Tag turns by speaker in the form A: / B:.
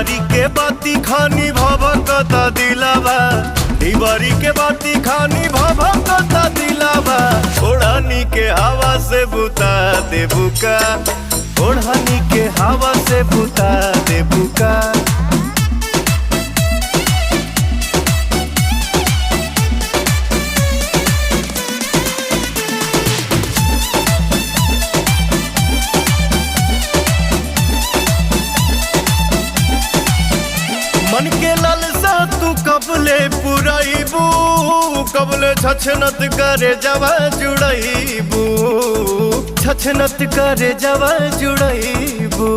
A: दीवारी के बाती खानी भभकता दिलावा, दीवारी के बाती खानी भभकता दिलावा। ओढ़नी के हवा से बुता दे बुका, ओढ़नी के हवा से बुता दे बुका। मन के लालसा तू कबले पुराइबू, कबले छछनत करे जवा जुड़ाइबू, छछनत करे जवा जुड़ाइबू।